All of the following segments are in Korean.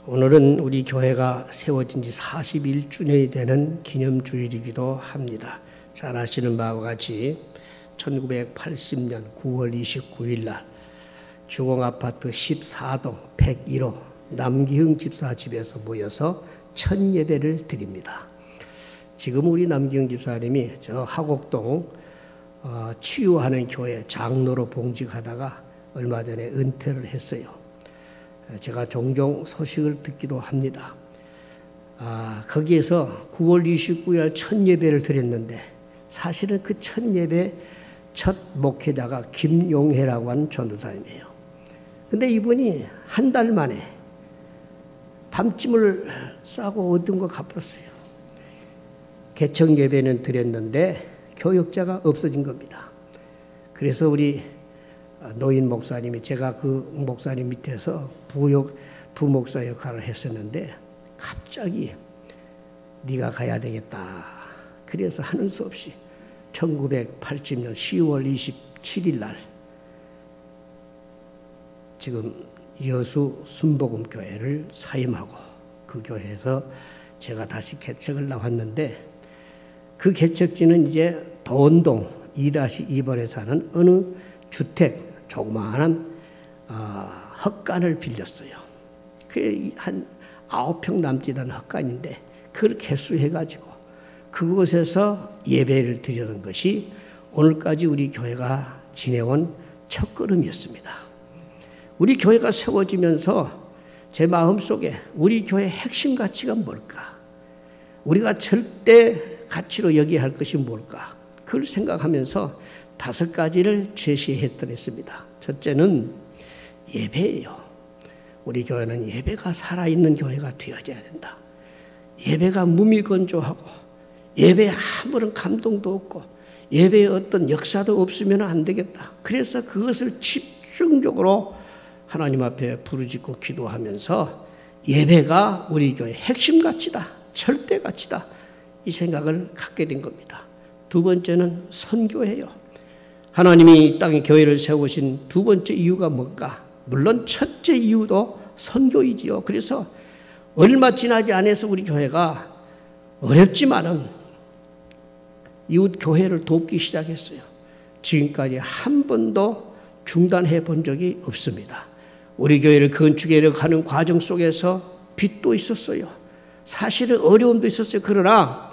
오늘은 우리 교회가 세워진 지 41주년이 되는 기념주일이기도 합니다. 잘 아시는 바와 같이 1980년 9월 29일 날 주공아파트 14동 101호 남기흥 집사 집에서 모여서 첫 예배를 드립니다. 지금 우리 남기흥 집사님이 저 하곡동 치유하는 교회 장로로 봉직하다가 얼마 전에 은퇴를 했어요. 제가 종종 소식을 듣기도 합니다. 거기에서 9월 29일 첫 예배를 드렸는데 사실은 그 첫 예배 첫 목회자가 김용혜라고 하는 전도사님이에요. 근데 이분이 한 달 만에 밤짐을 싸고 얻은 거 갚았어요. 개척 예배는 드렸는데 교역자가 없어진 겁니다. 그래서 우리 노인 목사님이 제가 그 목사님 밑에서 부목사 역할을 했었는데 갑자기 네가 가야 되겠다. 그래서 하는 수 없이 1980년 10월 27일 날 지금 여수 순복음교회를 사임하고 그 교회에서 제가 다시 개척을 나왔는데 그 개척지는 이제 도원동 2-2번에 사는 어느 주택 조그마한 헛간을 빌렸어요. 그게 한 9평 남짓 한 헛간인데 그걸 개수해가지고 그곳에서 예배를 드리는 것이 오늘까지 우리 교회가 지내온 첫걸음이었습니다. 우리 교회가 세워지면서 제 마음속에 우리 교회의 핵심 가치가 뭘까? 우리가 절대 가치로 여겨야 할 것이 뭘까? 그걸 생각하면서 5가지를 제시해드렸습니다. 첫째는 예배예요. 우리 교회는 예배가 살아있는 교회가 되어져야 된다. 예배가 무미건조하고 예배에 아무런 감동도 없고 예배에 어떤 역사도 없으면 안 되겠다. 그래서 그것을 집중적으로 하나님 앞에 부르짖고 기도하면서 예배가 우리 교회의 핵심 가치다. 절대 가치다. 이 생각을 갖게 된 겁니다. 두 번째는 선교예요. 하나님이 이 땅에 교회를 세우신 두 번째 이유가 뭘까? 물론 첫째 이유도 선교이지요. 그래서 얼마 지나지 않아서 우리 교회가 어렵지만은 이웃 교회를 돕기 시작했어요. 지금까지 한 번도 중단해 본 적이 없습니다. 우리 교회를 건축해 가는 과정 속에서 빚도 있었어요. 사실은 어려움도 있었어요. 그러나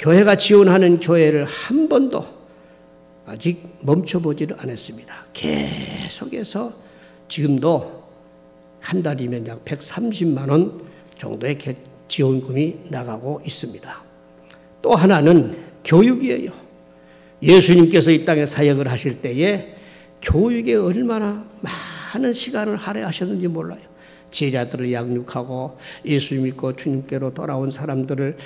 교회가 지원하는 교회를 한 번도 아직 멈춰보지를 않았습니다. 계속해서 지금도 한 달이면 약 130만 원 정도의 지원금이 나가고 있습니다. 또 하나는 교육이에요. 예수님께서 이 땅에 사역을 하실 때에 교육에 얼마나 많은 시간을 할애하셨는지 몰라요. 제자들을 양육하고 예수 믿고 주님께로 돌아온 사람들을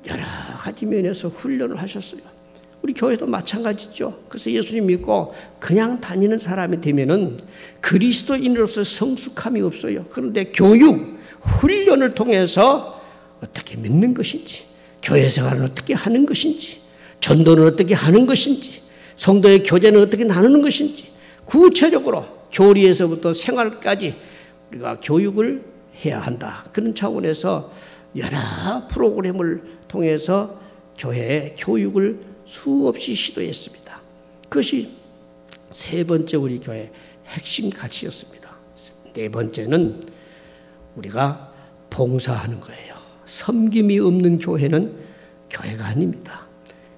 여러 가지 면에서 훈련을 하셨어요. 우리 교회도 마찬가지죠. 그래서 예수님 믿고 그냥 다니는 사람이 되면은 그리스도인으로서 성숙함이 없어요. 그런데 교육, 훈련을 통해서 어떻게 믿는 것인지, 교회 생활은 어떻게 하는 것인지, 전도는 어떻게 하는 것인지, 성도의 교제는 어떻게 나누는 것인지, 구체적으로 교리에서부터 생활까지 우리가 교육을 해야 한다. 그런 차원에서 여러 프로그램을 통해서 교회의 교육을 수없이 시도했습니다. 그것이 세 번째 우리 교회의 핵심 가치였습니다. 네 번째는 우리가 봉사하는 거예요. 섬김이 없는 교회는 교회가 아닙니다.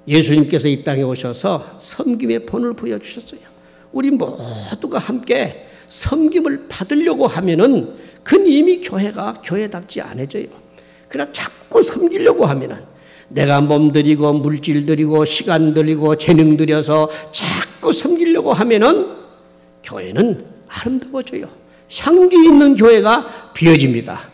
예수님께서 이 땅에 오셔서 섬김의 본을 보여주셨어요. 우리 모두가 함께 섬김을 받으려고 하면은 그건 이미 교회가 교회답지 않아져요. 그러나 자꾸 섬기려고 하면은 내가 몸 들이고 물질 들이고 시간 들이고 재능 들여서 자꾸 섬기려고 하면은 교회는 아름다워져요. 향기 있는 교회가 되어집니다.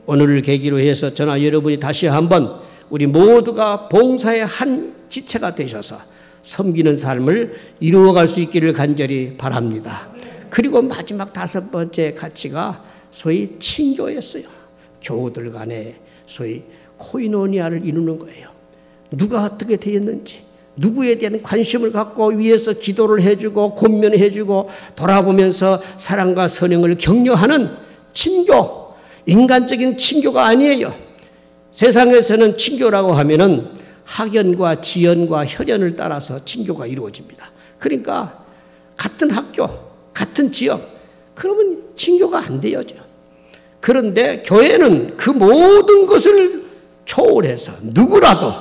오늘을 계기로 해서 저나 여러분이 다시 한번 우리 모두가 봉사의 한 지체가 되셔서 섬기는 삶을 이루어갈 수 있기를 간절히 바랍니다. 그리고 마지막 5번째 가치가 소위 친교였어요. 교우들 간에 소위 코이노니아를 이루는 거예요. 누가 어떻게 되었는지, 누구에 대한 관심을 갖고 위에서 기도를 해주고 권면해주고 돌아보면서 사랑과 선행을 격려하는 친교. 인간적인 친교가 아니에요. 세상에서는 친교라고 하면은 학연과 지연과 혈연을 따라서 친교가 이루어집니다. 그러니까 같은 학교, 같은 지역, 그러면 친교가 안 되어져. 그런데 교회는 그 모든 것을 초월해서 누구라도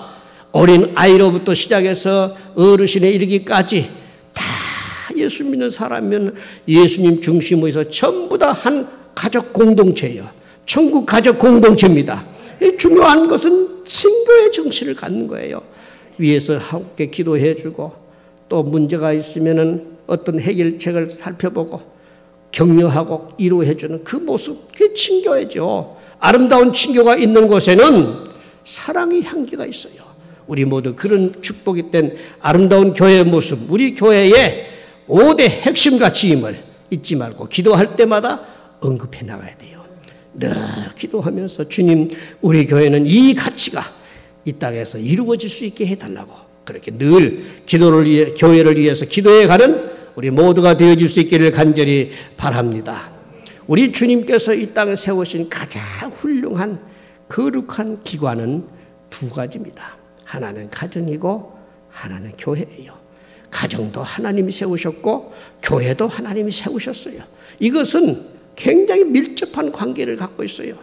어린 아이로부터 시작해서 어르신에 이르기까지 다 예수 믿는 사람이면 예수님 중심으로 해서 전부 다 한 가족 공동체예요. 천국 가족 공동체입니다. 중요한 것은 친교의 정신을 갖는 거예요. 위에서 함께 기도해 주고 또 문제가 있으면은 어떤 해결책을 살펴보고 격려하고 위로해 주는 그 모습, 그게 친교이죠. 아름다운 친교가 있는 곳에는 사랑의 향기가 있어요. 우리 모두 그런 축복이 된 아름다운 교회의 모습, 우리 교회의 5대 핵심 가치임을 잊지 말고 기도할 때마다 언급해 나가야 돼요. 늘 기도하면서 주님, 우리 교회는 이 가치가 이 땅에서 이루어질 수 있게 해달라고 그렇게 늘 기도를 위해, 교회를 위해서 기도해 가는 우리 모두가 되어질 수 있기를 간절히 바랍니다. 우리 주님께서 이 땅에 세우신 가장 훌륭한 거룩한 기관은 두 가지입니다. 하나는 가정이고 하나는 교회예요. 가정도 하나님이 세우셨고 교회도 하나님이 세우셨어요. 이것은 굉장히 밀접한 관계를 갖고 있어요.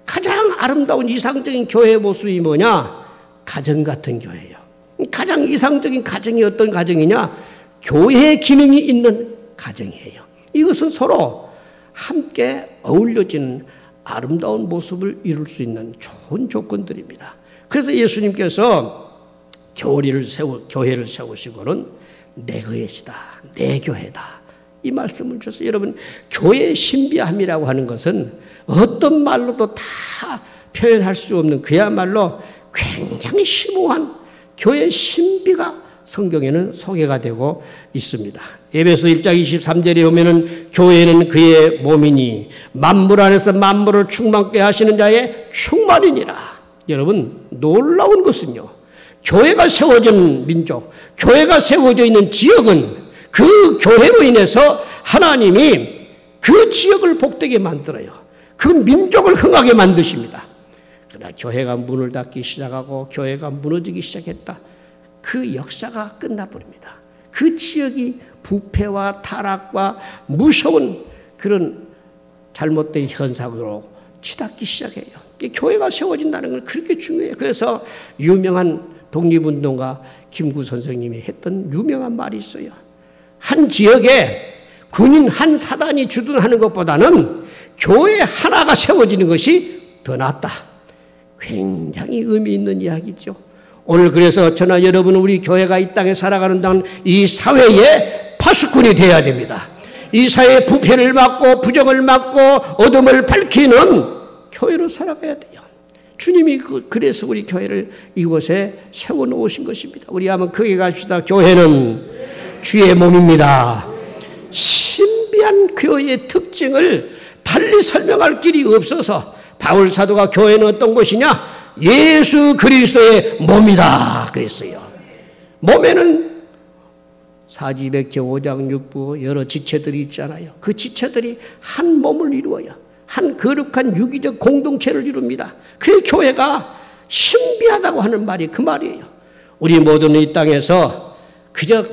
가장 아름다운 이상적인 교회의 모습이 뭐냐? 가정 같은 교회예요. 가장 이상적인 가정이 어떤 가정이냐? 교회의 기능이 있는 가정이에요. 이것은 서로 함께 어울려지는 아름다운 모습을 이룰 수 있는 좋은 조건들입니다. 그래서 예수님께서 교회를 세우시고는 내 것이다, 내 교회다, 이 말씀을 주셔서 여러분, 교회의 신비함이라고 하는 것은 어떤 말로도 다 표현할 수 없는 그야말로 굉장히 심오한 교회의 신비가 성경에는 소개가 되고 있습니다. 에베소 1장 23절에 보면은 교회는 그의 몸이니 만물 안에서 만물을 충만케 하시는 자의 충만이니라. 여러분, 놀라운 것은요, 교회가 세워진 민족, 교회가 세워져 있는 지역은 그 교회로 인해서 하나님이 그 지역을 복되게 만들어요. 그 민족을 흥하게 만드십니다. 그러나 교회가 문을 닫기 시작하고 교회가 무너지기 시작했다. 그 역사가 끝나버립니다. 그 지역이 부패와 타락과 무서운 그런 잘못된 현상으로 치닫기 시작해요. 교회가 세워진다는 건 그렇게 중요해요. 그래서 유명한 독립운동가 김구 선생님이 했던 유명한 말이 있어요. 한 지역에 군인 한 사단이 주둔하는 것보다는 교회 하나가 세워지는 것이 더 낫다. 굉장히 의미 있는 이야기죠. 오늘 그래서 저나 여러분, 우리 교회가 이 땅에 살아가는 이 사회의 파수꾼이 되어야 됩니다. 이 사회의 부패를 막고 부정을 막고 어둠을 밝히는 교회로 살아가야 돼요. 주님이 그래서 우리 교회를 이곳에 세워놓으신 것입니다. 우리 한번 크게 갑시다. 교회는 주의 몸입니다. 신비한 교회의 특징을 달리 설명할 길이 없어서 바울 사도가 교회는 어떤 곳이냐? 예수 그리스도의 몸이다 그랬어요. 몸에는 사지백제 5장 6부 여러 지체들이 있잖아요. 그 지체들이 한 몸을 이루어요. 한 거룩한 유기적 공동체를 이룹니다. 그 교회가 신비하다고 하는 말이 그 말이에요. 우리 모두는 이 땅에서 그저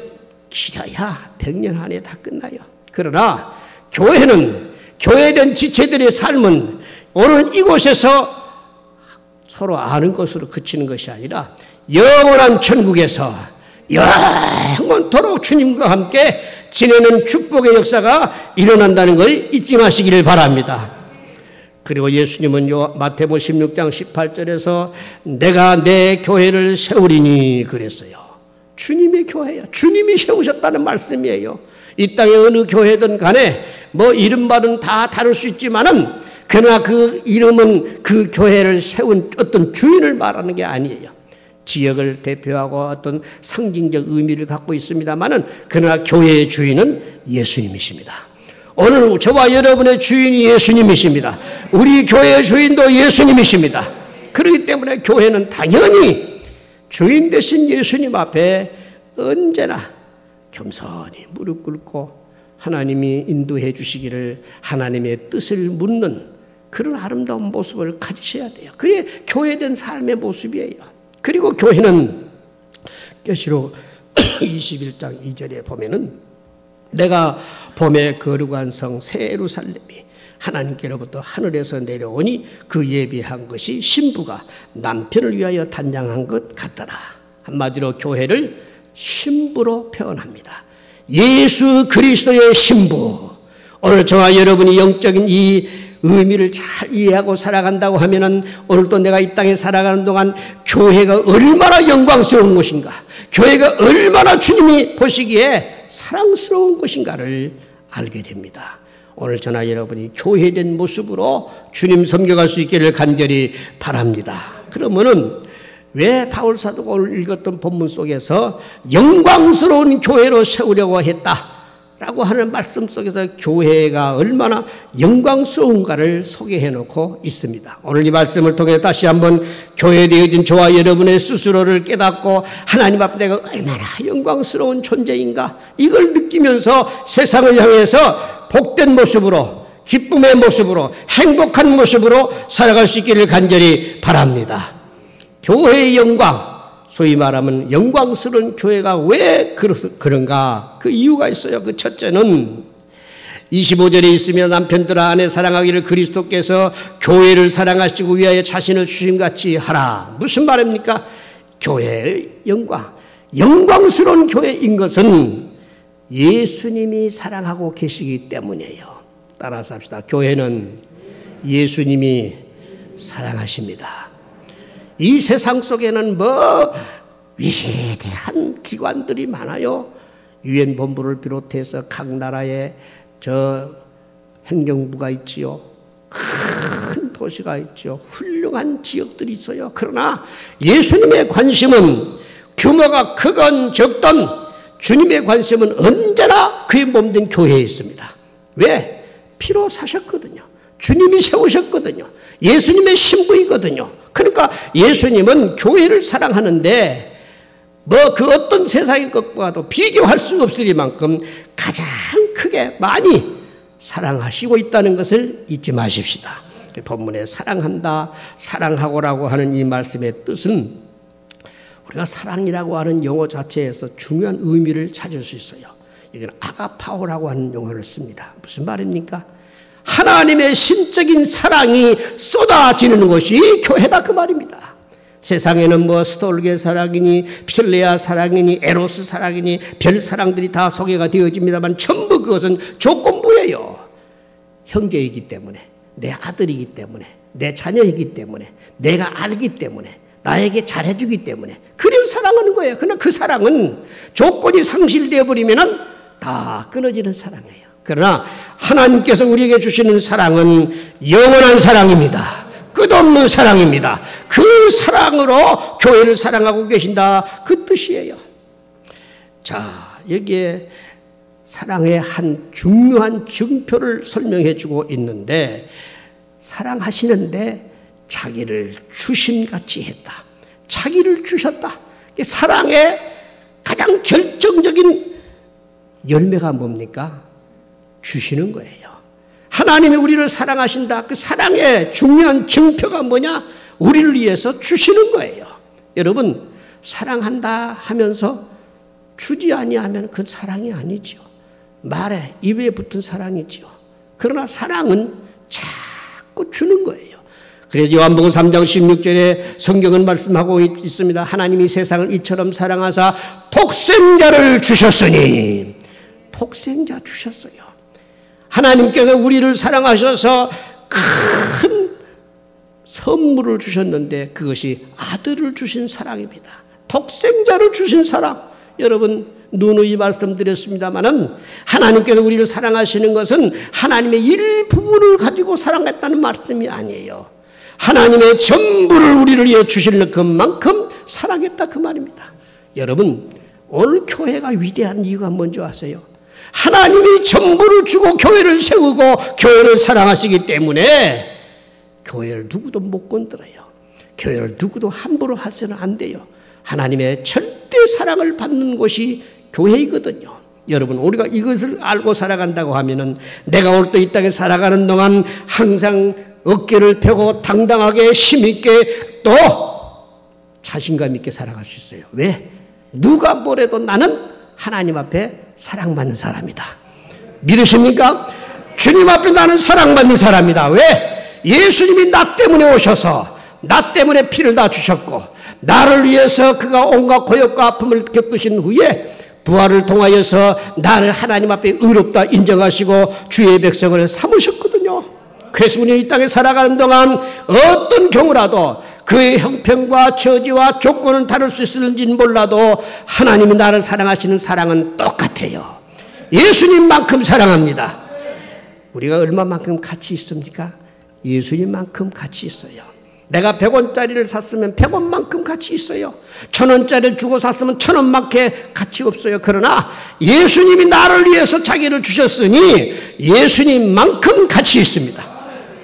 길어야 100년 안에 다 끝나요. 그러나 교회는, 교회된 지체들의 삶은 오늘 이곳에서 서로 아는 것으로 그치는 것이 아니라 영원한 천국에서 영원토록 주님과 함께 지내는 축복의 역사가 일어난다는 걸 잊지 마시기를 바랍니다. 그리고 예수님은 마태복음 16장 18절에서 내가 내 교회를 세우리니 그랬어요. 주님의 교회예요. 주님이 세우셨다는 말씀이에요. 이 땅에 어느 교회든 간에 뭐 이름말은 다 다를 수 있지만은 그러나 그 이름은 그 교회를 세운 어떤 주인을 말하는 게 아니에요. 지역을 대표하고 어떤 상징적 의미를 갖고 있습니다만은 그러나 교회의 주인은 예수님이십니다. 오늘 저와 여러분의 주인이 예수님이십니다. 우리 교회의 주인도 예수님이십니다. 그렇기 때문에 교회는 당연히 주인 되신 예수님 앞에 언제나 겸손히 무릎 꿇고 하나님이 인도해 주시기를 하나님의 뜻을 묻는 그런 아름다운 모습을 가지셔야 돼요. 그게 교회된 삶의 모습이에요. 그리고 교회는 계시록 21장 2절에 보면은 내가 봄에 거룩한 성 새 예루살렘이 하나님께로부터 하늘에서 내려오니 그 예비한 것이 신부가 남편을 위하여 단장한 것 같더라. 한마디로 교회를 신부로 표현합니다. 예수 그리스도의 신부. 오늘 저와 여러분이 영적인 이 의미를 잘 이해하고 살아간다고 하면은 오늘도 내가 이 땅에 살아가는 동안 교회가 얼마나 영광스러운 것인가, 교회가 얼마나 주님이 보시기에 사랑스러운 것인가를 알게 됩니다. 오늘 저나 여러분이 교회된 모습으로 주님 섬겨갈 수 있기를 간절히 바랍니다. 그러면은 왜 바울 사도가 오늘 읽었던 본문 속에서 영광스러운 교회로 세우려고 했다라고 하는 말씀 속에서 교회가 얼마나 영광스러운가를 소개해 놓고 있습니다. 오늘 이 말씀을 통해 다시 한번 교회에 되어진 저와 여러분의 스스로를 깨닫고 하나님 앞에 내가 얼마나 영광스러운 존재인가, 이걸 느끼면서 세상을 향해서 복된 모습으로, 기쁨의 모습으로, 행복한 모습으로 살아갈 수 있기를 간절히 바랍니다. 교회의 영광, 소위 말하면 영광스러운 교회가 왜 그런가? 그 이유가 있어요. 그 첫째는 25절에 있으며 남편들아 아내 사랑하기를 그리스도께서 교회를 사랑하시고 위하여 자신을 주심같이 하라. 무슨 말입니까? 교회의 영광, 영광스러운 교회인 것은 예수님이 사랑하고 계시기 때문이에요. 따라서 합시다. 교회는 예수님이 사랑하십니다. 이 세상 속에는 위대한 기관들이 많아요. 유엔 본부를 비롯해서 각 나라에 행정부가 있지요. 큰 도시가 있죠. 훌륭한 지역들이 있어요. 그러나 예수님의 관심은 규모가 크건 적던 주님의 관심은 언제나 그의 몸된 교회에 있습니다. 왜? 피로 사셨거든요. 주님이 세우셨거든요. 예수님의 신부이거든요. 그러니까 예수님은 교회를 사랑하는데 그 어떤 세상의 것과도 비교할 수 없으리만큼 가장 크게 많이 사랑하시고 있다는 것을 잊지 마십시다. 본문에 사랑한다, 사랑하고라고 하는 이 말씀의 뜻은 우리가 사랑이라고 하는 용어 자체에서 중요한 의미를 찾을 수 있어요. 이건 아가파오라고 하는 용어를 씁니다. 무슨 말입니까? 하나님의 신적인 사랑이 쏟아지는 것이 교회다, 그 말입니다. 세상에는 스톨게 사랑이니 필레아 사랑이니 에로스 사랑이니 별 사랑들이 다 소개가 되어집니다만 전부 그것은 조건부예요. 형제이기 때문에, 내 아들이기 때문에, 내 자녀이기 때문에, 내가 알기 때문에, 나에게 잘해주기 때문에 그래서 사랑하는 거예요. 그러나 그 사랑은 조건이 상실되어 버리면 다 끊어지는 사랑이에요. 그러나 하나님께서 우리에게 주시는 사랑은 영원한 사랑입니다. 끝없는 사랑입니다. 그 사랑으로 교회를 사랑하고 계신다, 그 뜻이에요. 자, 여기에 사랑의 한 중요한 증표를 설명해 주고 있는데, 사랑하시는데 자기를 주심같이 했다. 자기를 주셨다. 사랑의 가장 결정적인 열매가 뭡니까? 주시는 거예요. 하나님이 우리를 사랑하신다. 그 사랑의 중요한 증표가 뭐냐? 우리를 위해서 주시는 거예요. 여러분, 사랑한다 하면서 주지 아니하면 그건 사랑이 아니죠. 말에 입에 붙은 사랑이죠. 그러나 사랑은 자꾸 주는 거예요. 그래서 요한복음 3장 16절에 성경은 말씀하고 있습니다. 하나님이 세상을 이처럼 사랑하사 독생자를 주셨으니, 독생자 주셨어요. 하나님께서 우리를 사랑하셔서 큰 선물을 주셨는데 그것이 아들을 주신 사랑입니다. 독생자를 주신 사랑. 여러분, 누누이 말씀드렸습니다마는 하나님께서 우리를 사랑하시는 것은 하나님의 일부분을 가지고 사랑했다는 말씀이 아니에요. 하나님의 전부를 우리를 위해 주실 것만큼 사랑했다, 그 말입니다. 여러분, 오늘 교회가 위대한 이유가 뭔지 아세요? 하나님이 전부를 주고 교회를 세우고 교회를 사랑하시기 때문에 교회를 누구도 못 건드려요. 교회를 누구도 함부로 하서는 안 돼요. 하나님의 절대 사랑을 받는 곳이 교회이거든요. 여러분, 우리가 이것을 알고 살아간다고 하면은 내가 오늘도 이 땅에 살아가는 동안 항상 어깨를 펴고 당당하게 힘있게 또 자신감 있게 살아갈 수 있어요. 왜? 누가 뭐래도 나는 하나님 앞에 사랑받는 사람이다. 믿으십니까? 주님 앞에 나는 사랑받는 사람이다. 왜? 예수님이 나 때문에 오셔서 나 때문에 피를 다 주셨고 나를 위해서 그가 온갖 고역과 아픔을 겪으신 후에 부활을 통하여서 나를 하나님 앞에 의롭다 인정하시고 주의 백성을 삼으셨거든요. 그래서 우리는 이 땅에 살아가는 동안 어떤 경우라도 그의 형편과 처지와 조건을 다룰 수 있을지는 몰라도 하나님이 나를 사랑하시는 사랑은 똑같아요. 예수님만큼 사랑합니다. 우리가 얼마만큼 가치 있습니까? 예수님만큼 가치 있어요. 내가 100원짜리를 샀으면 100원만큼 가치 있어요. 1000원짜리를 주고 샀으면 1000원만큼 가치 없어요. 그러나 예수님이 나를 위해서 자기를 주셨으니 예수님만큼 가치 있습니다.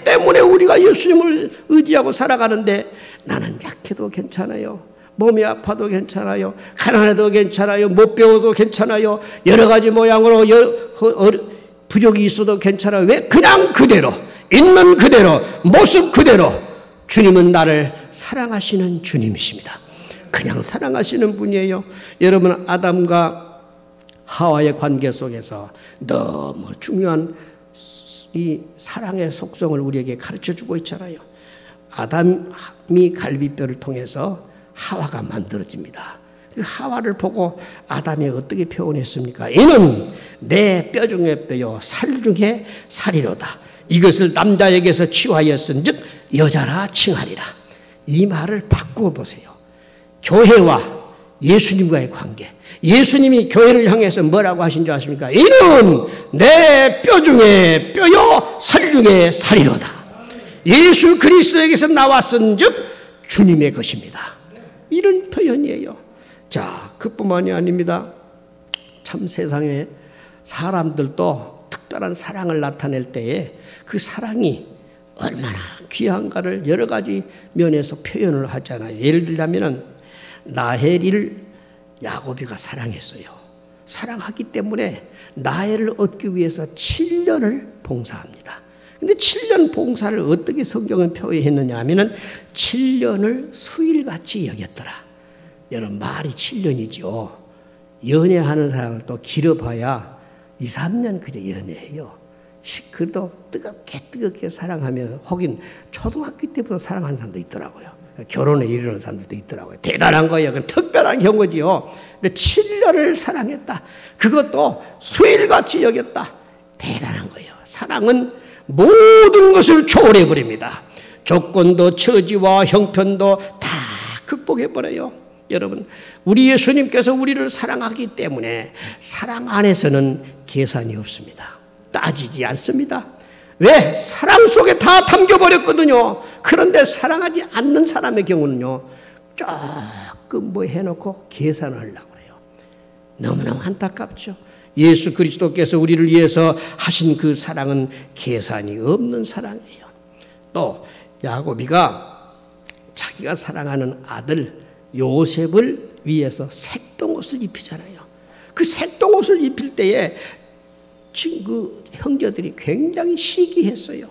때문에 우리가 예수님을 의지하고 살아가는데 나는 약해도 괜찮아요. 몸이 아파도 괜찮아요. 가난해도 괜찮아요. 못 배워도 괜찮아요. 여러 가지 모양으로 부족이 있어도 괜찮아요. 왜? 그냥 그대로 있는 그대로 모습 그대로 주님은 나를 사랑하시는 주님이십니다. 그냥 사랑하시는 분이에요. 여러분 아담과 하와의 관계 속에서 너무 중요한 이 사랑의 속성을 우리에게 가르쳐주고 있잖아요. 아담이 갈비뼈를 통해서 하와가 만들어집니다. 그 하와를 보고 아담이 어떻게 표현했습니까? 이는 내 뼈 중에 뼈요 살 중에 살이로다. 이것을 남자에게서 취하였은즉 여자라 칭하리라. 이 말을 바꾸어 보세요. 교회와 예수님과의 관계. 예수님이 교회를 향해서 뭐라고 하신 줄 아십니까? 이는 내 뼈 중에 뼈요 살 중에 살이로다. 예수 그리스도에게서 나왔은즉 주님의 것입니다. 이런 표현이에요. 자, 그뿐만이 아닙니다. 참 세상에 사람들도 특별한 사랑을 나타낼 때에 그 사랑이 얼마나 귀한가를 여러 가지 면에서 표현을 하잖아요. 예를 들자면 라헬을 야곱이가 사랑했어요. 사랑하기 때문에 라헬을 얻기 위해서 7년을 봉사합니다. 근데 7년 봉사를 어떻게 성경은 표현했느냐 하면은 7년을 수일같이 여겼더라. 여러분 말이 7년이죠. 연애하는 사람을 또 길어봐야 2, 3년 그저 연애해요. 그래도 뜨겁게 사랑하면 혹은 초등학교 때부터 사랑하는 사람도 있더라고요. 결혼에 이르는 사람들도 있더라고요. 대단한 거예요. 그건 특별한 경우지요. 근데 7년을 사랑했다. 그것도 수일같이 여겼다. 대단한 거예요. 사랑은 모든 것을 초월해버립니다. 조건도 처지와 형편도 다 극복해버려요. 여러분 우리 예수님께서 우리를 사랑하기 때문에 사랑 안에서는 계산이 없습니다. 따지지 않습니다. 왜? 사랑 속에 다 담겨버렸거든요. 그런데 사랑하지 않는 사람의 경우는요 조금 뭐 해놓고 계산을 하려고 해요. 너무너무 안타깝죠. 예수 그리스도께서 우리를 위해서 하신 그 사랑은 계산이 없는 사랑이에요. 또 야곱이가 자기가 사랑하는 아들 요셉을 위해서 색동옷을 입히잖아요. 그 색동옷을 입힐 때에 그 형제들이 굉장히 시기했어요.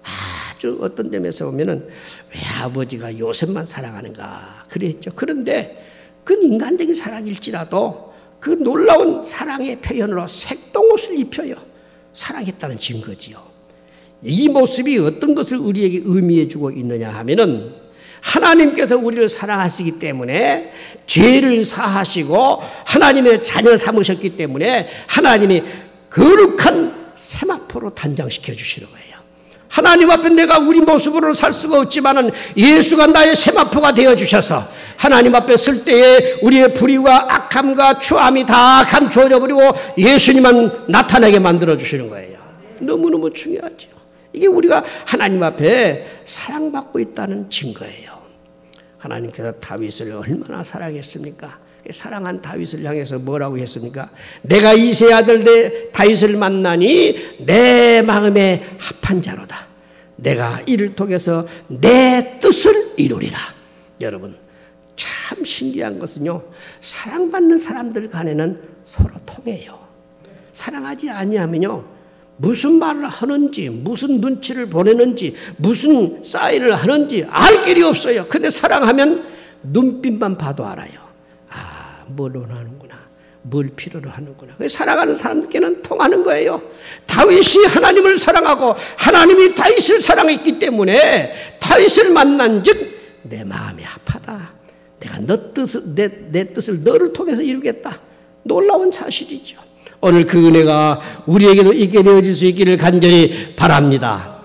아주 어떤 점에서 보면은 왜 아버지가 요셉만 사랑하는가 그랬죠. 그런데 그 인간적인 사랑일지라도 그 놀라운 사랑의 표현으로 색동옷을 입혀요. 사랑했다는 증거지요. 이 모습이 어떤 것을 우리에게 의미해 주고 있느냐 하면은 하나님께서 우리를 사랑하시기 때문에 죄를 사하시고 하나님의 자녀 삼으셨기 때문에 하나님이 거룩한 세마포로 단장시켜 주시는 거예요. 하나님 앞에 내가 우리 모습으로는 살 수가 없지만은 예수가 나의 세마포가 되어 주셔서 하나님 앞에 설 때에 우리의 불의와 악함과 추함이 다 감추어져 버리고 예수님만 나타나게 만들어 주시는 거예요. 너무너무 중요하죠. 이게 우리가 하나님 앞에 사랑받고 있다는 증거예요. 하나님께서 다윗을 얼마나 사랑했습니까? 사랑한 다윗을 향해서 뭐라고 했습니까? 내가 이새의 아들 다윗을 만나니 내 마음에 합한 자로다. 내가 이를 통해서 내 뜻을 이루리라. 여러분 참 신기한 것은요, 사랑받는 사람들 간에는 서로 통해요. 사랑하지 아니하면요 무슨 말을 하는지, 무슨 눈치를 보내는지, 무슨 사인을 하는지 알 길이 없어요. 근데 사랑하면 눈빛만 봐도 알아요. 아, 뭘 원하는구나, 뭘 필요로 하는구나. 사랑하는 사람들께는 통하는 거예요. 다윗이 하나님을 사랑하고 하나님이 다윗을 사랑했기 때문에 다윗을 만난 즉 내 마음이 아파다. 내가 내 뜻을 너를 통해서 이루겠다. 놀라운 사실이죠. 오늘 그 은혜가 우리에게도 있게 되어질 수 있기를 간절히 바랍니다.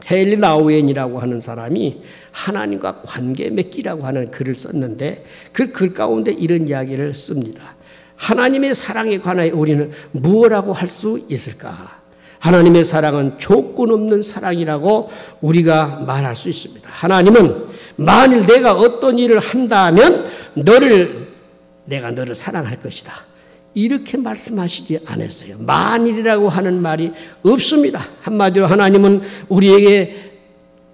헨리 라우엔이라고 하는 사람이 하나님과 관계 맺기라고 하는 글을 썼는데 그 글 가운데 이런 이야기를 씁니다. 하나님의 사랑에 관하여 우리는 무엇이라고 할 수 있을까? 하나님의 사랑은 조건 없는 사랑이라고 우리가 말할 수 있습니다. 하나님은 만일 내가 어떤 일을 한다면 내가 너를 사랑할 것이다. 이렇게 말씀하시지 않았어요. 만일이라고 하는 말이 없습니다. 한마디로 하나님은 우리에게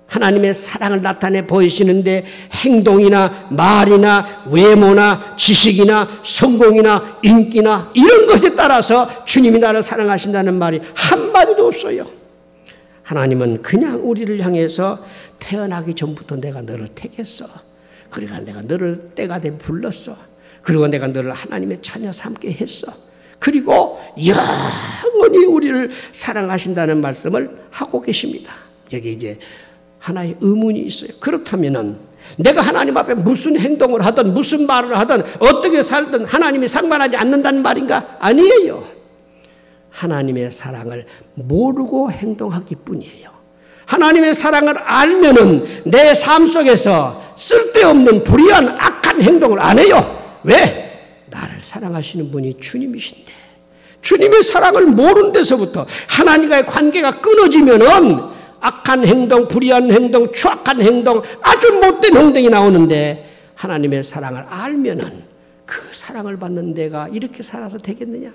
하나님의 사랑을 나타내 보이시는데 행동이나 말이나 외모나 지식이나 성공이나 인기나 이런 것에 따라서 주님이 나를 사랑하신다는 말이 한마디도 없어요. 하나님은 그냥 우리를 향해서 태어나기 전부터 내가 너를 택했어. 그러니까 내가 너를 때가 되면 불렀어. 그리고 내가 너를 하나님의 자녀 삼게 했어. 그리고 영원히 우리를 사랑하신다는 말씀을 하고 계십니다. 여기 이제 하나의 의문이 있어요. 그렇다면은 내가 하나님 앞에 무슨 행동을 하든 무슨 말을 하든 어떻게 살든 하나님이 상관하지 않는다는 말인가? 아니에요. 하나님의 사랑을 모르고 행동하기 뿐이에요. 하나님의 사랑을 알면은 내 삶 속에서 쓸데없는 불의한 악한 행동을 안 해요. 왜? 나를 사랑하시는 분이 주님이신데. 주님의 사랑을 모르는 데서부터 하나님과의 관계가 끊어지면은 악한 행동, 불의한 행동, 추악한 행동, 아주 못된 행동이 나오는데 하나님의 사랑을 알면은 그 사랑을 받는 내가 이렇게 살아서 되겠느냐?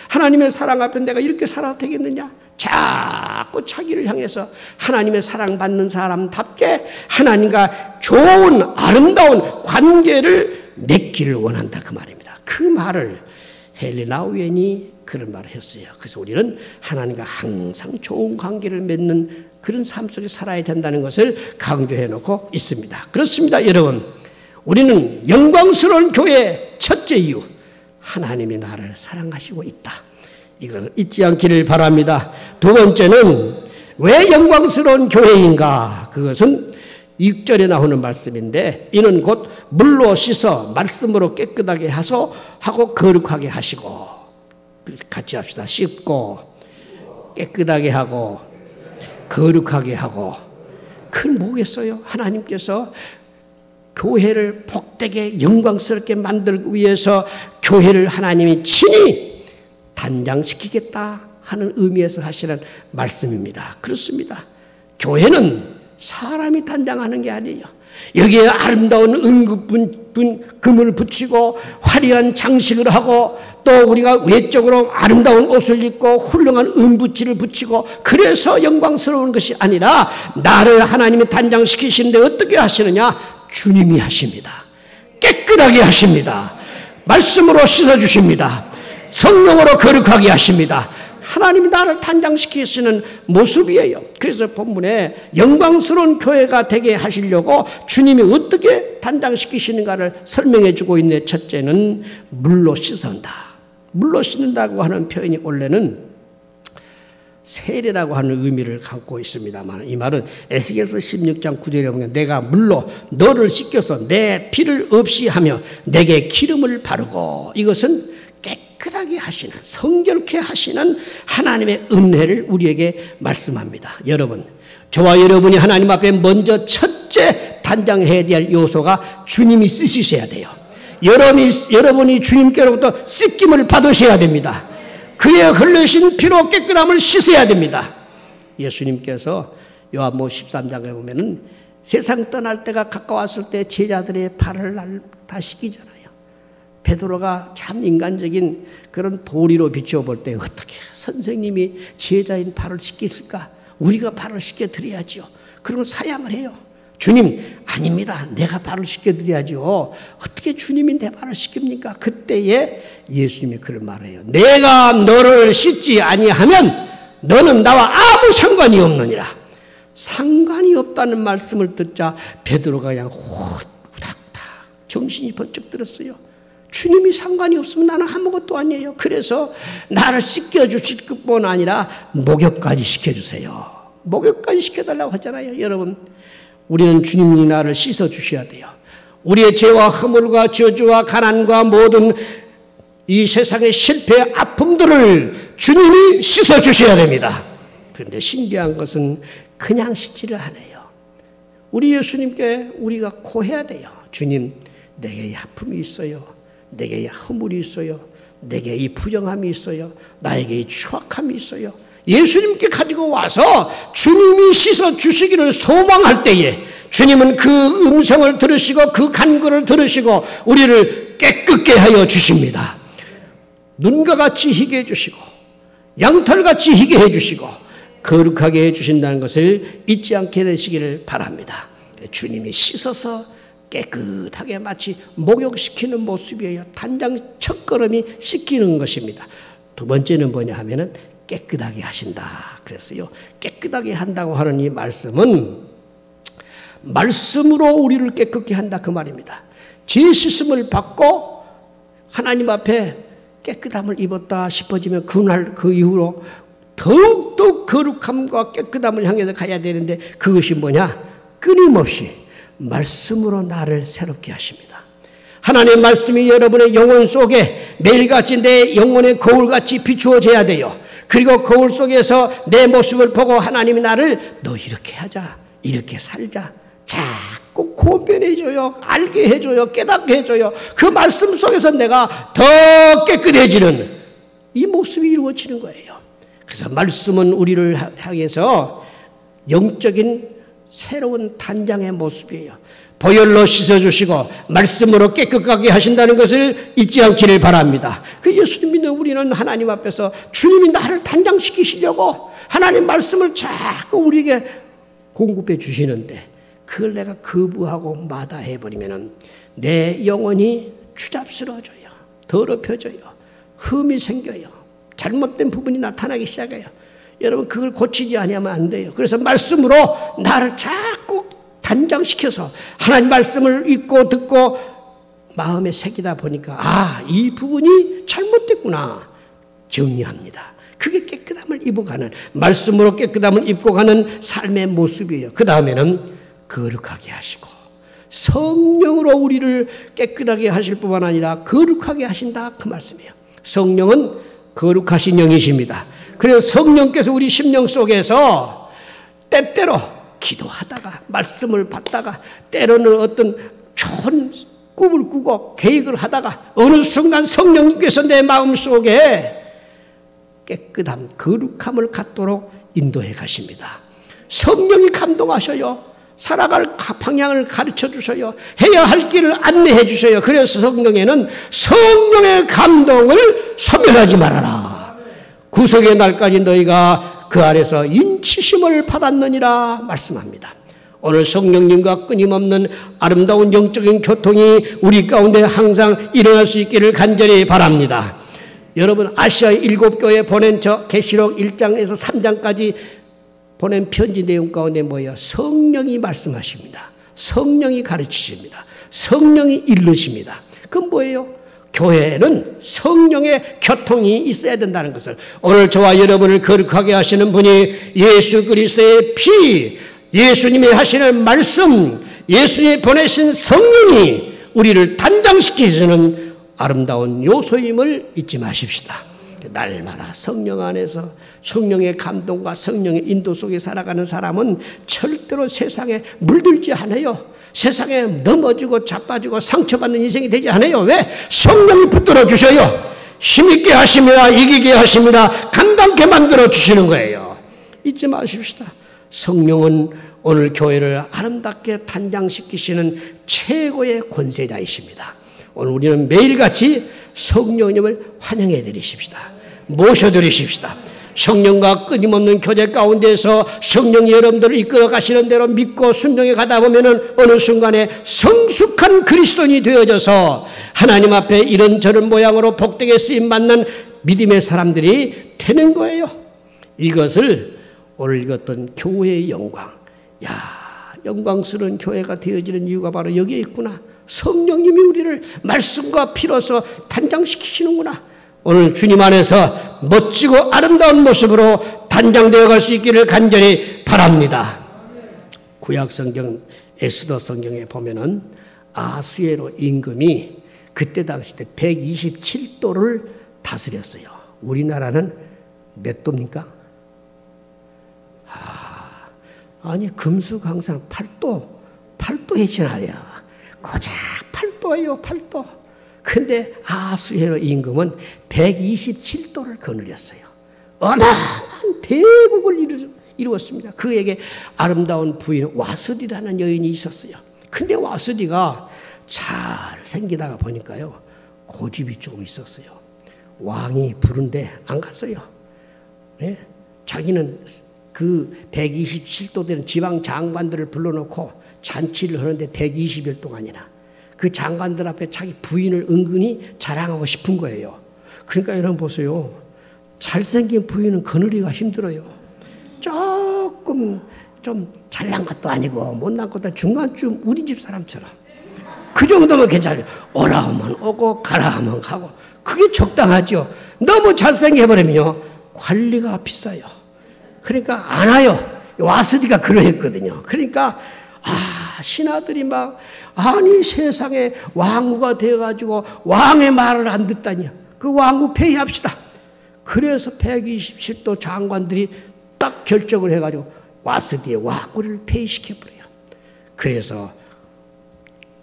하나님의 사랑 앞에 내가 이렇게 살아도 되겠느냐? 자꾸 자기를 향해서 하나님의 사랑받는 사람답게 하나님과 좋은 아름다운 관계를 맺기를 원한다 그 말입니다. 그 말을 헨리 라우엔이 그런 말을 했어요. 그래서 우리는 하나님과 항상 좋은 관계를 맺는 그런 삶 속에 살아야 된다는 것을 강조해 놓고 있습니다. 그렇습니다, 여러분. 우리는 영광스러운 교회의 첫째 이유, 하나님이 나를 사랑하시고 있다. 이걸 잊지 않기를 바랍니다. 두 번째는 왜 영광스러운 교회인가? 그것은 6절에 나오는 말씀인데 이는 곧 물로 씻어 말씀으로 깨끗하게 하고 거룩하게 하시고, 같이 합시다. 씻고 깨끗하게 하고 거룩하게 하고. 그건 뭐겠어요? 하나님께서 교회를 복되게 영광스럽게 만들기 위해서 교회를 하나님이 친히 단장시키겠다 하는 의미에서 하시는 말씀입니다. 그렇습니다. 교회는 사람이 단장하는 게 아니에요. 여기에 아름다운 금을 붙이고 화려한 장식을 하고 또 우리가 외적으로 아름다운 옷을 입고 훌륭한 은붙이를 붙이고 그래서 영광스러운 것이 아니라 나를 하나님이 단장시키시는데 어떻게 하시느냐? 주님이 하십니다. 깨끗하게 하십니다. 말씀으로 씻어주십니다. 성령으로 거룩하게 하십니다. 하나님이 나를 단장시키시는 모습이에요. 그래서 본문에 영광스러운 교회가 되게 하시려고 주님이 어떻게 단장시키시는가를 설명해 주고 있는데, 첫째는 물로 씻는다. 물로 씻는다고 하는 표현이 원래는 세례라고 하는 의미를 갖고 있습니다만, 이 말은 에스겔서 16장 9절에 보면 내가 물로 너를 씻겨서 내 피를 없이 하며 내게 기름을 바르고, 이것은 깨끗하게 하시는, 성결케 하시는 하나님의 은혜를 우리에게 말씀합니다. 여러분, 저와 여러분이 하나님 앞에 먼저 첫째 단장해야 될 요소가 주님이 쓰시셔야 돼요. 여러분이 주님께로부터 씻김을 받으셔야 됩니다. 그의 흘리신 피로 깨끗함을 씻어야 됩니다. 예수님께서 요한복음 13장에 보면은 세상 떠날 때가 가까웠을 때 제자들의 발을 다 씻기잖아요. 베드로가 참 인간적인 그런 도리로 비춰볼 때 어떻게 선생님이 제자인 발을 씻겼을까? 우리가 발을 씻겨드려야죠. 그런 사양을 해요. 주님, 아닙니다. 내가 발을 씻겨드려야죠. 어떻게 주님이 내 발을 씻깁니까? 그때에 예수님이 그런 말을 해요. 내가 너를 씻지 아니하면 너는 나와 아무 상관이 없느니라. 상관이 없다는 말씀을 듣자 베드로가 그냥 후닥닥 정신이 번쩍 들었어요. 주님이 상관이 없으면 나는 아무것도 아니에요. 그래서 나를 씻겨주실 것뿐 아니라 목욕까지 시켜주세요. 목욕까지 시켜달라고 하잖아요. 여러분, 우리는 주님이 나를 씻어주셔야 돼요. 우리의 죄와 허물과 저주와 가난과 모든 이 세상의 실패의 아픔들을 주님이 씻어주셔야 됩니다. 그런데 신기한 것은 그냥 씻지를 않아요. 우리 예수님께 우리가 고해야 돼요. 주님, 내게 이 아픔이 있어요. 내게 이 허물이 있어요. 내게 이 부정함이 있어요. 나에게 이 추악함이 있어요. 예수님께 가지고 와서 주님이 씻어주시기를 소망할 때에 주님은 그 음성을 들으시고 그 간구를 들으시고 우리를 깨끗게 하여 주십니다. 눈과 같이 희게 해주시고 양털같이 희게 해주시고 거룩하게 해주신다는 것을 잊지 않게 되시기를 바랍니다. 주님이 씻어서 깨끗하게 마치 목욕시키는 모습이에요. 단장 첫걸음이 씻기는 것입니다. 두 번째는 뭐냐 하면은 깨끗하게 하신다 그랬어요. 깨끗하게 한다고 하는 이 말씀은 말씀으로 우리를 깨끗게 한다 그 말입니다. 죄 씻음을 받고 하나님 앞에 깨끗함을 입었다 싶어지면 그날 그 이후로 더욱더 거룩함과 깨끗함을 향해서 가야 되는데 그것이 뭐냐? 끊임없이 말씀으로 나를 새롭게 하십니다. 하나님의 말씀이 여러분의 영혼 속에 매일같이 내 영혼의 거울같이 비추어져야 돼요. 그리고 거울 속에서 내 모습을 보고 하나님이 나를 너 이렇게 하자, 이렇게 살자 자꾸 고변해줘요. 알게 해줘요. 깨닫게 해줘요. 그 말씀 속에서 내가 더 깨끗해지는 이 모습이 이루어지는 거예요. 그래서 말씀은 우리를 향해서 영적인 새로운 단장의 모습이에요. 보혈로 씻어주시고 말씀으로 깨끗하게 하신다는 것을 잊지 않기를 바랍니다. 그 예수님 믿는 우리는 하나님 앞에서 주님이 나를 단장시키시려고 하나님 말씀을 자꾸 우리에게 공급해 주시는데 그걸 내가 거부하고 마다해버리면 내 영혼이 추잡스러워져요. 더럽혀져요. 흠이 생겨요. 잘못된 부분이 나타나기 시작해요. 여러분 그걸 고치지 아니하면 안 돼요. 그래서 말씀으로 나를 자꾸 단장시켜서 하나님 말씀을 읽고 듣고 마음에 새기다 보니까 아, 이 부분이 잘못됐구나 정리합니다. 그게 깨끗함을 입어가는 말씀으로 깨끗함을 입고 가는 삶의 모습이에요. 그 다음에는 거룩하게 하시고 성령으로 우리를 깨끗하게 하실 뿐만 아니라 거룩하게 하신다 그 말씀이에요. 성령은 거룩하신 영이십니다. 그래서 성령께서 우리 심령 속에서 때때로 기도하다가 말씀을 받다가 때로는 어떤 좋은 꿈을 꾸고 계획을 하다가 어느 순간 성령님께서 내 마음속에 깨끗함, 거룩함을 갖도록 인도해 가십니다. 성령이 감동하셔요. 살아갈 방향을 가르쳐 주셔요. 해야 할 길을 안내해 주셔요. 그래서 성경에는 성령의 감동을 소멸하지 말아라. 구속의 날까지 너희가 그 아래서 인치심을 받았느니라 말씀합니다. 오늘 성령님과 끊임없는 아름다운 영적인 교통이 우리 가운데 항상 일어날 수 있기를 간절히 바랍니다. 여러분 아시아 7교회 보낸 저 계시록 1장에서 3장까지 보낸 편지 내용 가운데 뭐예요? 성령이 말씀하십니다. 성령이 가르치십니다. 성령이 이르십니다. 그건 뭐예요? 교회에는 성령의 교통이 있어야 된다는 것을 오늘 저와 여러분을 거룩하게 하시는 분이 예수 그리스도의 피, 예수님이 하시는 말씀, 예수님이 보내신 성령이 우리를 단장시키시는 아름다운 요소임을 잊지 마십시다. 날마다 성령 안에서 성령의 감동과 성령의 인도 속에 살아가는 사람은 절대로 세상에 물들지 않아요. 세상에 넘어지고 자빠지고 상처받는 인생이 되지 않아요. 왜? 성령이 붙들어 주셔요. 힘있게 하십니다. 이기게 하십니다. 감당케 만들어 주시는 거예요. 잊지 마십시다. 성령은 오늘 교회를 아름답게 단장시키시는 최고의 권세자이십니다. 오늘 우리는 매일같이 성령님을 환영해 드리십시다. 모셔드리십시다. 성령과 끊임없는 교제 가운데서 성령이 여러분들을 이끌어 가시는 대로 믿고 순종해 가다 보면은 어느 순간에 성숙한 그리스도인이 되어져서 하나님 앞에 이런저런 모양으로 복되게 쓰임받는 믿음의 사람들이 되는 거예요. 이것을 오늘 읽었던 교회의 영광, 영광스러운 교회가 되어지는 이유가 바로 여기에 있구나. 성령님이 우리를 말씀과 피로서 단장시키시는구나. 오늘 주님 안에서 멋지고 아름다운 모습으로 단장되어 갈 수 있기를 간절히 바랍니다. 구약성경 에스더 성경에 보면은 아수에로 임금이 그때 당시 때 127도를 다스렸어요. 우리나라는 몇 도입니까? 아니 금수강산 8도의 진하야. 고작 8도예요. 8도. 근데 아수에로 임금은 127도를 거느렸어요. 어마어마한 대국을 이루었습니다. 그에게 아름다운 부인 와스디라는 여인이 있었어요. 근데 와스디가 잘생기다가 보니까요, 고집이 조금 있었어요. 왕이 부른데 안 갔어요. 네? 자기는 그 127도 되는 지방 장관들을 불러놓고 잔치를 하는데 120일 동안이나 그 장관들 앞에 자기 부인을 은근히 자랑하고 싶은 거예요. 그러니까 여러분 보세요. 잘생긴 부인은 거느리기가 힘들어요. 조금 좀 잘난 것도 아니고 못난 것도 아니고 중간쯤 우리 집 사람처럼 그 정도면 괜찮아요. 오라 하면 오고 가라 하면 가고 그게 적당하죠. 너무 잘생겨버리면요 관리가 비싸요. 그러니까 안 와요. 와스디가 그러했거든요. 그러니까 신하들이 막 아니 세상에 왕후가 되어가지고 왕의 말을 안 듣다니 그 왕후 폐위합시다. 그래서 127도 장관들이 딱 결정을 해가지고 와스디의 왕후를 폐위시켜버려요. 그래서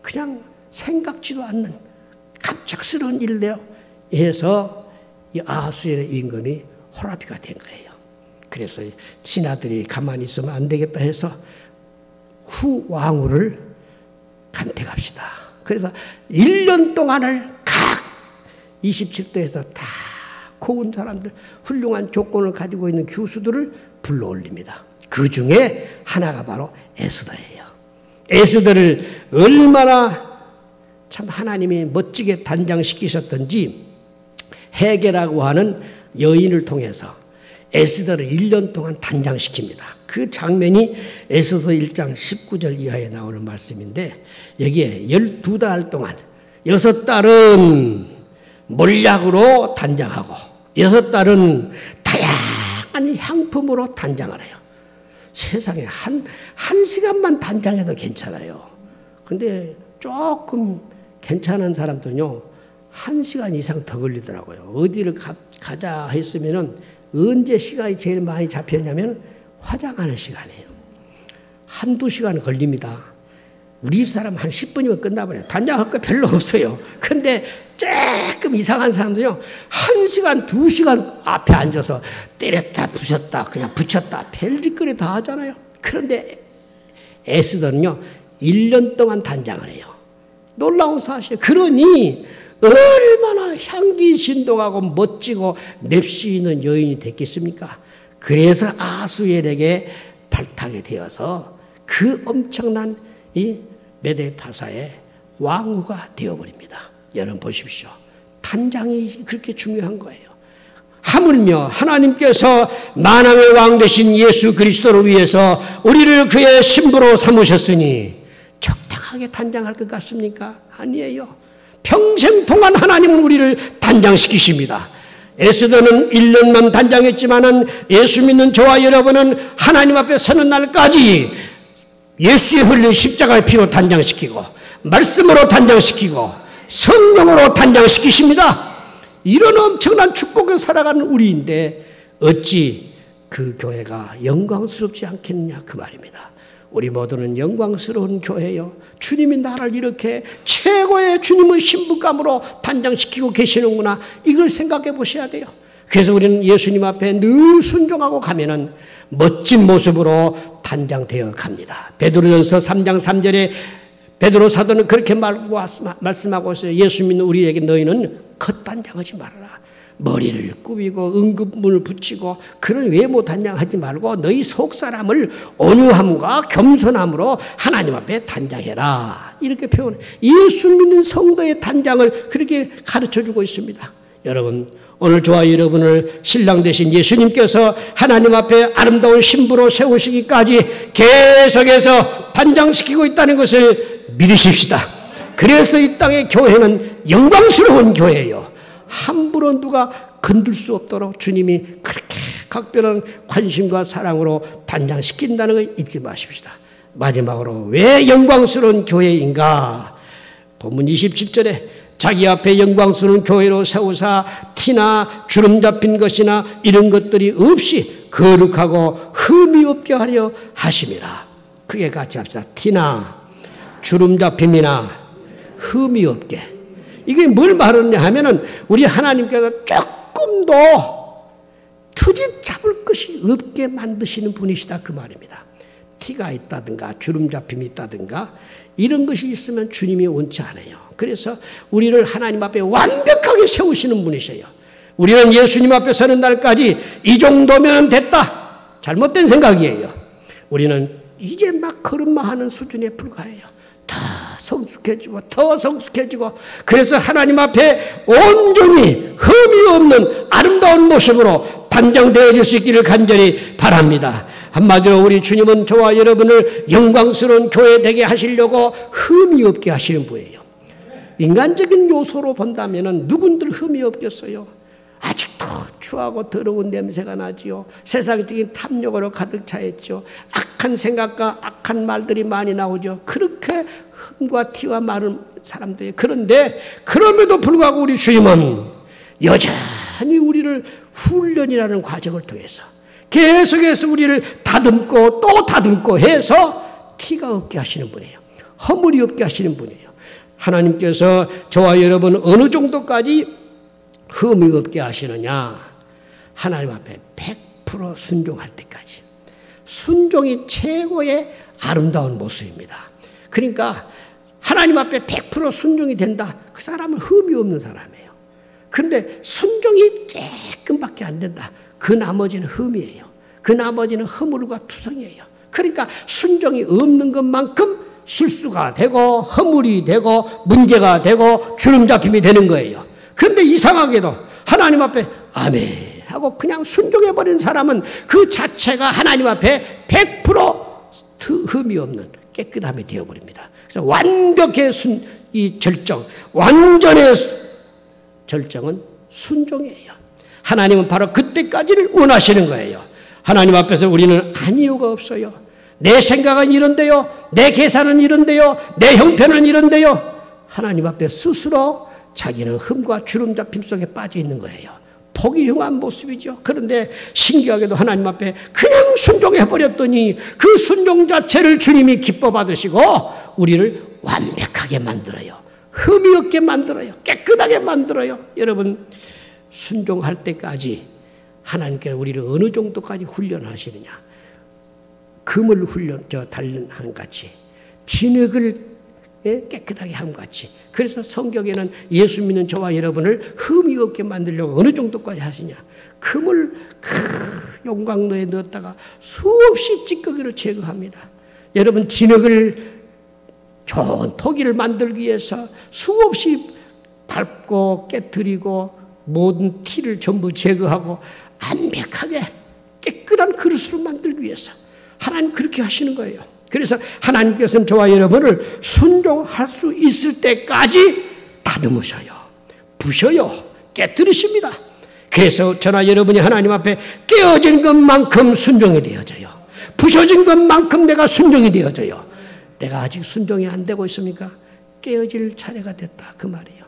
그냥 생각지도 않는 갑작스러운 일로 해서 이 아수에의 임금이 호라비가 된 거예요. 그래서 신하들이 가만히 있으면 안 되겠다 해서 후 왕후를 간택합시다. 그래서 1년 동안을 각 27도에서 다 고운 사람들, 훌륭한 조건을 가지고 있는 교수들을 불러올립니다. 그 중에 하나가 바로 에스더예요. 에스더를 얼마나 참 하나님이 멋지게 단장시키셨던지 헤게라고 하는 여인을 통해서 에스더를 1년 동안 단장시킵니다. 그 장면이 에스더 1장 19절 이하에 나오는 말씀인데 여기에 12달 동안 6달은 몰약으로 단장하고 6달은 다양한 향품으로 단장을 해요. 세상에 한 시간만 단장해도 괜찮아요. 근데 조금 괜찮은 사람들은요 1시간 이상 더 걸리더라고요. 어디를 가자 했으면은 언제 시간이 제일 많이 잡혔냐면 화장하는 시간이에요. 1-2시간 걸립니다. 우리 집사람 한 10분이면 끝나버려요. 단장할 거 별로 없어요. 근데 조금 이상한 사람들요 1시간, 2시간 앞에 앉아서 때렸다 부셨다 그냥 붙였다 별짓거리 다 하잖아요. 그런데 에스더는요 1년 동안 단장을 해요. 놀라운 사실. 그러니 얼마나 향기 진동하고 멋지고 맵시 있는 여인이 됐겠습니까? 그래서 아수엘에게 발탁이 되어서 그 엄청난 이 메데파사의 왕후가 되어버립니다. 여러분 보십시오. 단장이 그렇게 중요한 거예요. 하물며 하나님께서 만왕의 왕 되신 예수 그리스도를 위해서 우리를 그의 신부로 삼으셨으니 적당하게 단장할 것 같습니까? 아니에요. 평생 동안 하나님은 우리를 단장시키십니다. 에스더는 1년만 단장했지만은 예수 믿는 저와 여러분은 하나님 앞에 서는 날까지 예수의 흘린 십자가의 피로 단장시키고 말씀으로 단장시키고 성령으로 단장시키십니다. 이런 엄청난 축복을 살아가는 우리인데 어찌 그 교회가 영광스럽지 않겠느냐 그 말입니다. 우리 모두는 영광스러운 교회요. 주님이 나를 이렇게 최고의 주님의 신부감으로 단장시키고 계시는구나. 이걸 생각해 보셔야 돼요. 그래서 우리는 예수님 앞에 늘 순종하고 가면은 멋진 모습으로 단장되어 갑니다. 베드로전서 3장 3절에 베드로 사도는 그렇게 말씀하고 있어요. 예수 믿는 우리에게 너희는 겉단장하지 말아라. 머리를 꾸미고 은급문을 붙이고 그런 외모 단장하지 말고 너희 속사람을 온유함과 겸손함으로 하나님 앞에 단장해라. 이렇게 표현해요. 예수 믿는 성도의 단장을 그렇게 가르쳐주고 있습니다. 여러분 오늘 저와 여러분을 신랑 되신 예수님께서 하나님 앞에 아름다운 신부로 세우시기까지 계속해서 단장시키고 있다는 것을 믿으십시다. 그래서 이 땅의 교회는 영광스러운 교회예요. 함부로 누가 건들 수 없도록 주님이 그렇게 각별한 관심과 사랑으로 단장시킨다는 걸 잊지 마십시다. 마지막으로 왜 영광스러운 교회인가? 본문 27절에 자기 앞에 영광스러운 교회로 세우사 티나 주름 잡힌 것이나 이런 것들이 없이 거룩하고 흠이 없게 하려 하심이라. 크게 같이 합시다. 티나 주름 잡힘이나 흠이 없게. 이게 뭘 말하느냐 하면은 우리 하나님께서 조금 더 트집 잡을 것이 없게 만드시는 분이시다 그 말입니다. 티가 있다든가 주름 잡힘이 있다든가 이런 것이 있으면 주님이 원치 않아요. 그래서 우리를 하나님 앞에 완벽하게 세우시는 분이셔요. 우리는 예수님 앞에 서는 날까지 이 정도면 됐다. 잘못된 생각이에요. 우리는 이제 막 걸음마 하는 수준에 불과해요. 더 성숙해지고 더 성숙해지고 그래서 하나님 앞에 온전히 흠이 없는 아름다운 모습으로 단장되어질 수 있기를 간절히 바랍니다. 한마디로 우리 주님은 저와 여러분을 영광스러운 교회 되게 하시려고 흠이 없게 하시는 분이에요. 인간적인 요소로 본다면 누군들 흠이 없겠어요. 아직도 추하고 더러운 냄새가 나지요. 세상적인 탐욕으로 가득 차 있죠. 악한 생각과 악한 말들이 많이 나오죠. 그렇게 흠과 티와 많은 사람들이. 그런데 그럼에도 불구하고 우리 주님은 여전히 우리를 훈련이라는 과정을 통해서 계속해서 우리를 다듬고 또 다듬고 해서 티가 없게 하시는 분이에요. 허물이 없게 하시는 분이에요. 하나님께서 저와 여러분 어느 정도까지 흠이 없게 하시느냐? 하나님 앞에 100% 순종할 때까지. 순종이 최고의 아름다운 모습입니다. 그러니까 하나님 앞에 100% 순종이 된다. 그 사람은 흠이 없는 사람이에요. 그런데 순종이 조금밖에 안 된다. 그 나머지는 흠이에요. 그 나머지는 허물과 투성이에요. 그러니까 순종이 없는 것만큼 실수가 되고 허물이 되고 문제가 되고 주름잡힘이 되는 거예요. 그런데 이상하게도 하나님 앞에 아멘 하고 그냥 순종해버린 사람은 그 자체가 하나님 앞에 100% 흠이 없는 깨끗함이 되어버립니다. 그래서 완벽의 이 절정, 완전의 절정은 순종이에요. 하나님은 바로 그때까지를 원하시는 거예요. 하나님 앞에서 우리는 아니요가 없어요. 내 생각은 이런데요. 내 계산은 이런데요. 내 형편은 이런데요. 하나님 앞에 스스로 자기는 흠과 주름 잡힘 속에 빠져 있는 거예요. 보기 흉한 모습이죠. 그런데 신기하게도 하나님 앞에 그냥 순종해버렸더니 그 순종 자체를 주님이 기뻐 받으시고 우리를 완벽하게 만들어요. 흠이 없게 만들어요. 깨끗하게 만들어요. 여러분 순종할 때까지 하나님께서 우리를 어느 정도까지 훈련하시느냐. 금을 단련하는 같이 진흙을 깨끗하게 함 같이. 그래서 성경에는 예수 믿는 저와 여러분을 흠이 없게 만들려고 어느 정도까지 하시냐. 금을 용광로에 넣었다가 수없이 찌꺼기를 제거합니다. 여러분 진흙을 좋은 토기를 만들기 위해서 수없이 밟고 깨뜨리고 모든 티를 전부 제거하고 완벽하게 깨끗한 그릇으로 만들기 위해서 하나님 그렇게 하시는 거예요. 그래서 하나님께서는 저와 여러분을 순종할 수 있을 때까지 다듬으셔요. 부셔요. 깨뜨리십니다. 그래서 저나 여러분이 하나님 앞에 깨어진 것만큼 순종이 되어져요. 부셔진 것만큼 내가 순종이 되어져요. 내가 아직 순종이 안 되고 있습니까? 깨어질 차례가 됐다 그 말이에요.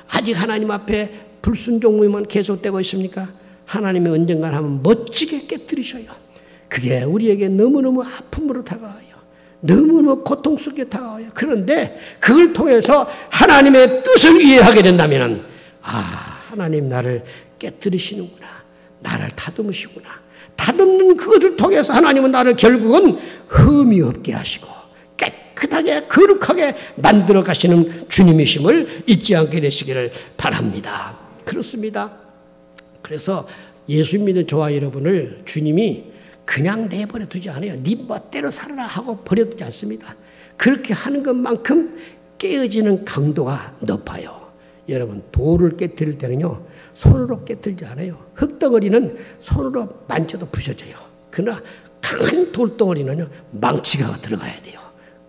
아직 하나님 앞에 불순종이면 계속되고 있습니까? 하나님이 언젠가 하면 멋지게 깨뜨리셔요. 그게 우리에게 너무너무 아픔으로 다가와요. 너무너무 고통스럽게 다가와요. 그런데 그걸 통해서 하나님의 뜻을 이해하게 된다면 하나님 나를 깨뜨리시는구나. 나를 다듬으시구나. 다듬는 그것을 통해서 하나님은 나를 결국은 흠이 없게 하시고 깨끗하게 거룩하게 만들어 가시는 주님이심을 잊지 않게 되시기를 바랍니다. 그렇습니다. 그래서 예수 믿는 저와 여러분을 주님이 그냥 내버려 두지 않아요. 네 멋대로 살아라 하고 버려두지 않습니다. 그렇게 하는 것만큼 깨어지는 강도가 높아요. 여러분, 돌을 깨뜨릴 때는요, 손으로 깨뜨리지 않아요. 흙덩어리는 손으로 만져도 부셔져요. 그러나 강한 돌덩어리는요, 망치가 들어가야 돼요.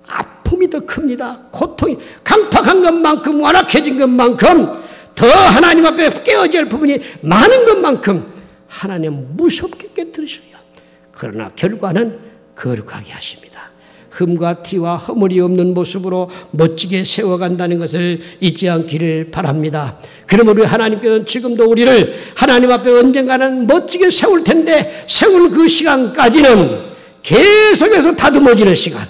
아픔이 더 큽니다. 고통이 강팍한 것만큼, 완악해진 것만큼, 더 하나님 앞에 깨어져야 할 부분이 많은 것만큼 하나님은 무섭게 깨뜨리셔요. 그러나 결과는 거룩하게 하십니다. 흠과 티와 허물이 없는 모습으로 멋지게 세워간다는 것을 잊지 않기를 바랍니다. 그러므로 우리 하나님께서는 지금도 우리를 하나님 앞에 언젠가는 멋지게 세울 텐데, 세울 그 시간까지는 계속해서 다듬어지는 시간,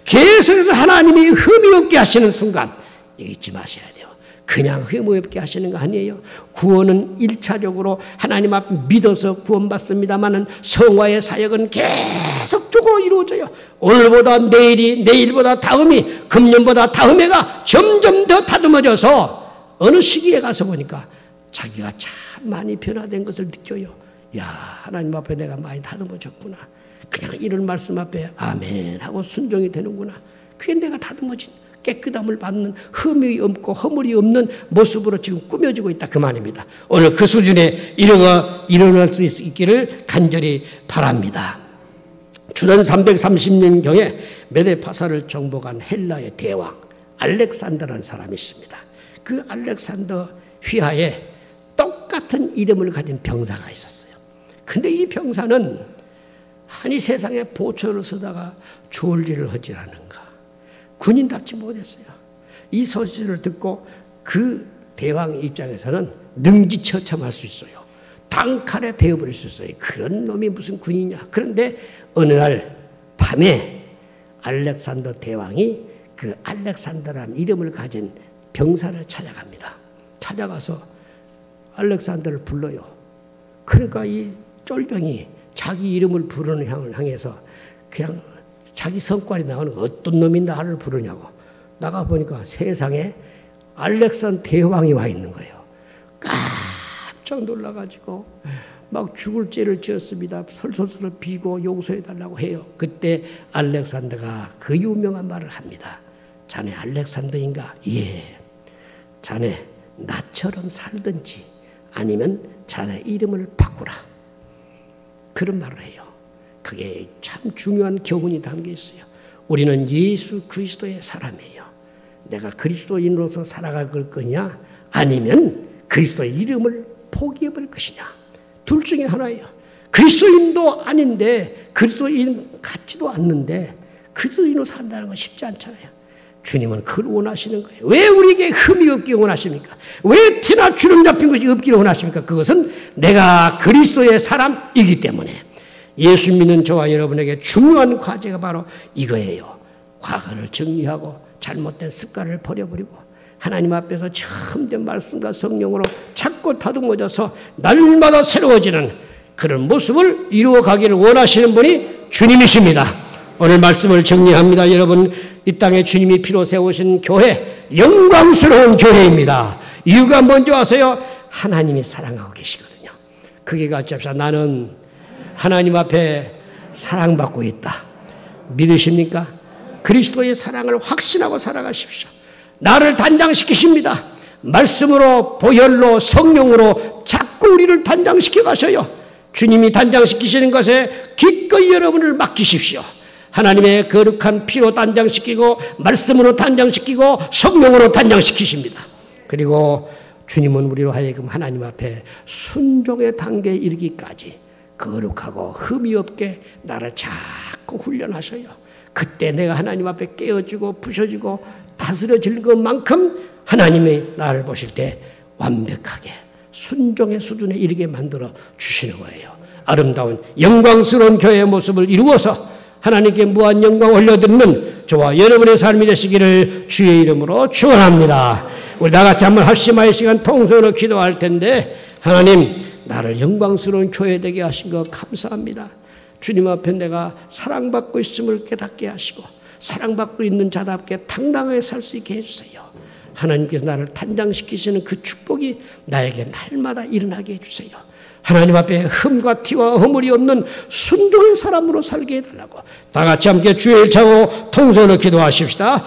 계속해서 하나님이 흠이 없게 하시는 순간, 잊지 마셔야 돼요. 그냥 흠이 없게 하시는 거 아니에요. 구원은 1차적으로 하나님 앞에 믿어서 구원받습니다마는 성화의 사역은 계속적으로 이루어져요. 오늘보다 내일이, 내일보다 다음이, 금년보다 다음해가 점점 더 다듬어져서 어느 시기에 가서 보니까 자기가 참 많이 변화된 것을 느껴요. 야, 하나님 앞에 내가 많이 다듬어졌구나. 그냥 이런 말씀 앞에 아멘 하고 순종이 되는구나. 그게 내가 다듬어진 깨끗함을 받는, 흠이 없고 허물이 없는 모습으로 지금 꾸며지고 있다, 그 말입니다. 오늘 그 수준에 일어날 수 있기를 간절히 바랍니다. 주전 330년경에 메데파사를 정복한 헬라의 대왕 알렉산더라는 사람이 있습니다. 그 알렉산더 휘하에 똑같은 이름을 가진 병사가 있었어요. 근데 이 병사는 아니 세상에 보초를 쓰다가 졸지를 하지 않은가, 군인답지 못했어요. 이 소식을 듣고 그 대왕 입장에서는 능지처참할 수 있어요. 단칼에 베어버릴 수 있어요. 그런 놈이 무슨 군이냐. 그런데 어느 날 밤에 알렉산더 대왕이 그 알렉산더라는 이름을 가진 병사를 찾아갑니다. 찾아가서 알렉산더를 불러요. 그러니까 이 쫄병이 자기 이름을 부르는 향해서 그냥 자기 성깔이 나오는 어떤 놈이 나를 부르냐고 나가보니까 세상에 알렉산더 대왕이 와 있는 거예요. 깜짝 놀라가지고 막 죽을 죄를 지었습니다. 설설설 비고 용서해달라고 해요. 그때 알렉산더가 그 유명한 말을 합니다. 자네 알렉산더인가? 예. 자네 나처럼 살든지 아니면 자네 이름을 바꾸라. 그런 말을 해요. 그게 참 중요한 교훈이 담겨 있어요. 우리는 예수 그리스도의 사람이에요. 내가 그리스도인으로서 살아갈 거냐 아니면 그리스도의 이름을 포기해버릴 것이냐. 둘 중에 하나예요. 그리스도인도 아닌데 그리스도인 같지도 않는데 그리스도인으로 산다는 건 쉽지 않잖아요. 주님은 그걸 원하시는 거예요. 왜 우리에게 흠이 없기를 원하십니까? 왜 티나 주름 잡힌 것이 없기를 원하십니까? 그것은 내가 그리스도의 사람이기 때문에. 예수 믿는 저와 여러분에게 중요한 과제가 바로 이거예요. 과거를 정리하고 잘못된 습관을 버려버리고 하나님 앞에서 참된 말씀과 성령으로 자꾸 다듬어져서 날마다 새로워지는 그런 모습을 이루어가기를 원하시는 분이 주님이십니다. 오늘 말씀을 정리합니다. 여러분, 이 땅에 주님이 피로 세우신 교회, 영광스러운 교회입니다. 이유가 뭔지 아세요? 하나님이 사랑하고 계시거든요. 그게 같이 합시다. 나는 하나님 앞에 사랑받고 있다. 믿으십니까? 그리스도의 사랑을 확신하고 살아가십시오. 나를 단장시키십니다. 말씀으로, 보혈로, 성령으로 자꾸 우리를 단장시켜 가셔요. 주님이 단장시키시는 것에 기꺼이 여러분을 맡기십시오. 하나님의 거룩한 피로 단장시키고 말씀으로 단장시키고 성령으로 단장시키십니다. 그리고 주님은 우리로 하여금 하나님 앞에 순종의 단계에 이르기까지 거룩하고 흠이 없게 나를 자꾸 훈련하셔요. 그때 내가 하나님 앞에 깨어지고 부셔지고 다스려질 것만큼 하나님이 나를 보실 때 완벽하게 순종의 수준에 이르게 만들어 주시는 거예요. 아름다운 영광스러운 교회의 모습을 이루어서 하나님께 무한 영광을 올려드리는 저와 여러분의 삶이 되시기를 주의 이름으로 축원합니다. 우리 나같이 한번 합심하여 시간 통성으로 기도할 텐데, 하나님 나를 영광스러운 교회 되게 하신 것 감사합니다. 주님 앞에 내가 사랑받고 있음을 깨닫게 하시고 사랑받고 있는 자답게 당당하게 살 수 있게 해주세요. 하나님께서 나를 단장시키시는 그 축복이 나에게 날마다 일어나게 해주세요. 하나님 앞에 흠과 티와 허물이 없는 순종의 사람으로 살게 해달라고 다 같이 함께 주의 일차고 통성으로 기도하십시다.